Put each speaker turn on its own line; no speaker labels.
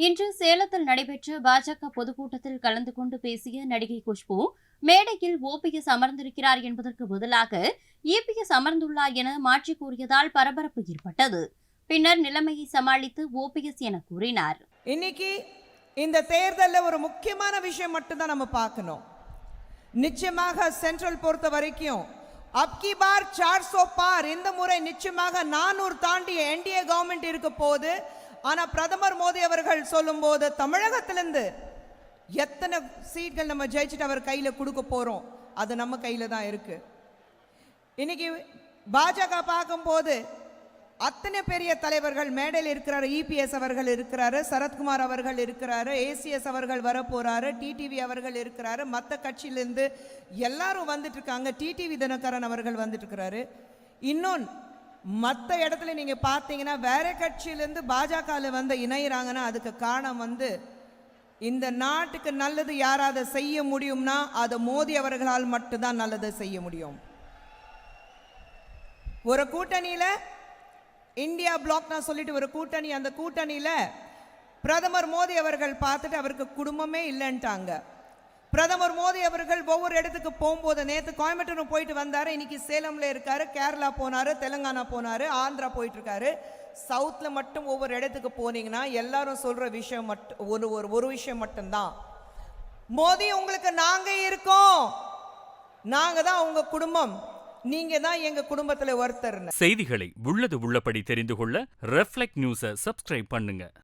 இன்று சேலத்தில் நடைபெற்ற பாஜக பொதுக்கூட்டத்தில் கலந்து கொண்டு பேசிய நடிகை குஷ்பு, மேடையில் ஓபிஎஸ் அமர்ந்திருக்கிறார் என்பதற்கு பதிலாக இபிஎஸ் அமர்ந்துள்ளார் என மாற்றி கூறியதால் பரபரப்பு ஏற்பட்டது. பின்னர் நிலைமையை சமாளித்து ஓபிஎஸ் என கூறினார்.
இன்னைக்கு இந்த தேர்தலில் ஒரு முக்கியமான விஷயம் மட்டும்தான் நம்ம பார்க்கணும். நிச்சயமாக சென்ட்ரல் பொறுத்த வரைக்கும் அப்கி பார் 400 பார், இந்த முறை நிச்சயமாக 400 தாண்டிய என்டிஏ கவர்மெண்ட் இருக்க போது. ஆனா பிரதமர் மோடி அவர்கள் சொல்லும் போது தமிழகத்திலிருந்து எத்தனை சீட்கள் நம்ம ஜெயிச்சுட்டு அவர் கையில கொடுக்க போறோம், அது நம்ம கையில தான் இருக்கு. இன்னைக்கு பாஜக பார்க்கும் போது அத்தனை பெரிய தலைவர்கள் மேடையில் இருக்கிறாரு. இபிஎஸ் அவர்கள் இருக்கிறாரு, சரத்குமார் அவர்கள் இருக்கிறாரு, ஏசிஎஸ் அவர்கள் வர போறாரு, டிடிவி அவர்கள் இருக்கிறாரு, மற்ற கட்சியிலிருந்து எல்லாரும் வந்துட்டு இருக்காங்க. டிடிவி தினகரன் அவர்கள் வந்துட்டு இருக்கிறாரு. இன்னொன்று மற்ற இடத்துல நீங்க பார்த்தீங்கன்னா வேற கட்சியிலிருந்து பாஜக வந்து இணைகிறாங்கன்னா அதுக்கு காரணம் வந்து இந்த நாட்டுக்கு நல்லது யாராவது செய்ய முடியும்னா அது மோடி அவர்களால் மட்டும்தான் நல்லது செய்ய முடியும். ஒரு கூட்டணியில இந்தியா பிளாக் நான் சொல்லிட்டு ஒரு கூட்டணி, அந்த கூட்டணியில பிரதமர் மோடி அவர்கள் பார்த்துட்டு அவருக்கு குடும்பமே இல்லைன்ட்டாங்க. பிரதமர் மோடி அவர்கள் ஒவ்வொரு இடத்துக்கு போகும்போது நேற்று கோயம்புத்தூர் போயிட்டு வந்தாரு, இன்னைக்கு சேலம்ல இருக்காரு, கேரளா போனாரு, தெலுங்கானா போனாரு, ஆந்திரா போயிட்டு இருக்காரு. சவுத்ல மட்டும் ஒவ்வொரு இடத்துக்கு போனீங்கன்னா எல்லாரும் சொல்ற விஷயம் மட்டும் ஒரு விஷயம் மட்டும்தான், மோடி உங்களுக்கு நாங்க இருக்கோம், நாங்க தான் உங்க குடும்பம், நீங்க தான் எங்க குடும்பத்துல ஒருத்தர்.
செய்திகளை உள்ளது உள்ளபடி தெரிந்து கொள்ள ரெஃப்ளெக்ட் நியூஸை சப்ஸ்கிரைப் பண்ணுங்க.